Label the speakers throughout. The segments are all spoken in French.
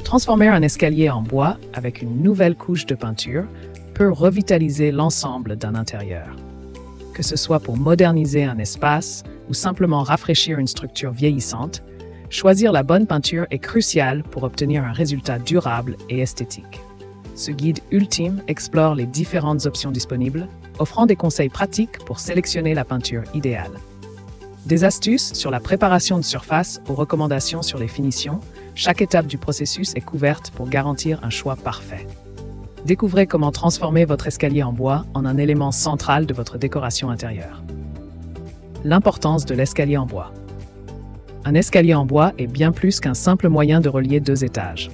Speaker 1: Transformer un escalier en bois avec une nouvelle couche de peinture peut revitaliser l'ensemble d'un intérieur. Que ce soit pour moderniser un espace ou simplement rafraîchir une structure vieillissante, choisir la bonne peinture est crucial pour obtenir un résultat durable et esthétique. Ce guide ultime explore les différentes options disponibles, offrant des conseils pratiques pour sélectionner la peinture idéale. Des astuces sur la préparation de surface aux recommandations sur les finitions, chaque étape du processus est couverte pour garantir un choix parfait. Découvrez comment transformer votre escalier en bois en un élément central de votre décoration intérieure. L'importance de l'escalier en bois. Un escalier en bois est bien plus qu'un simple moyen de relier deux étages.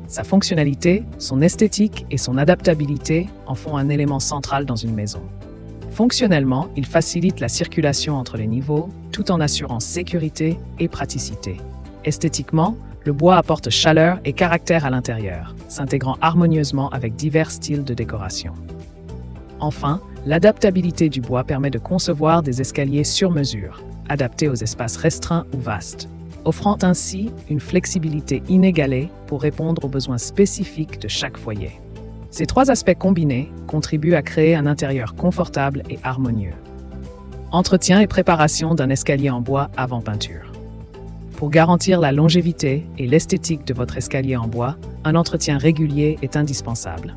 Speaker 1: Sa fonctionnalité, son esthétique et son adaptabilité en font un élément central dans une maison. Fonctionnellement, il facilite la circulation entre les niveaux, tout en assurant sécurité et praticité. Esthétiquement, le bois apporte chaleur et caractère à l'intérieur, s'intégrant harmonieusement avec divers styles de décoration. Enfin, l'adaptabilité du bois permet de concevoir des escaliers sur mesure, adaptés aux espaces restreints ou vastes, offrant ainsi une flexibilité inégalée pour répondre aux besoins spécifiques de chaque foyer. Ces trois aspects combinés contribuent à créer un intérieur confortable et harmonieux. Entretien et préparation d'un escalier en bois avant peinture. Pour garantir la longévité et l'esthétique de votre escalier en bois, un entretien régulier est indispensable.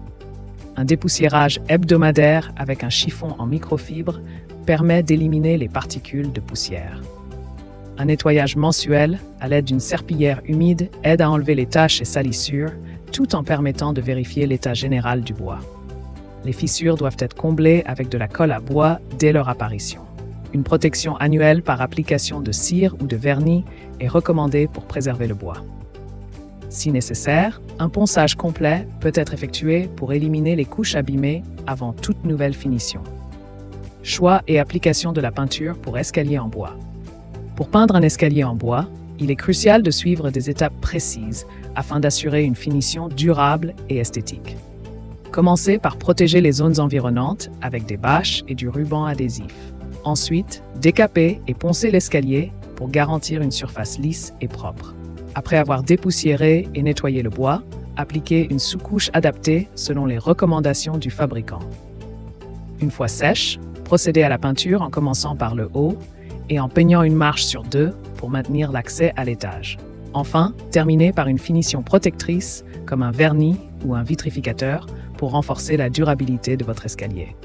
Speaker 1: Un dépoussiérage hebdomadaire avec un chiffon en microfibre permet d'éliminer les particules de poussière. Un nettoyage mensuel, à l'aide d'une serpillière humide, aide à enlever les taches et salissures, tout en permettant de vérifier l'état général du bois. Les fissures doivent être comblées avec de la colle à bois dès leur apparition. Une protection annuelle par application de cire ou de vernis est recommandée pour préserver le bois. Si nécessaire, un ponçage complet peut être effectué pour éliminer les couches abîmées avant toute nouvelle finition. Choix et application de la peinture pour escalier en bois. Pour peindre un escalier en bois, il est crucial de suivre des étapes précises afin d'assurer une finition durable et esthétique. Commencez par protéger les zones environnantes avec des bâches et du ruban adhésif. Ensuite, décapez et poncez l'escalier pour garantir une surface lisse et propre. Après avoir dépoussiéré et nettoyé le bois, appliquez une sous-couche adaptée selon les recommandations du fabricant. Une fois sèche, procédez à la peinture en commençant par le haut et en peignant une marche sur deux pour maintenir l'accès à l'étage. Enfin, terminez par une finition protectrice comme un vernis ou un vitrificateur pour renforcer la durabilité de votre escalier.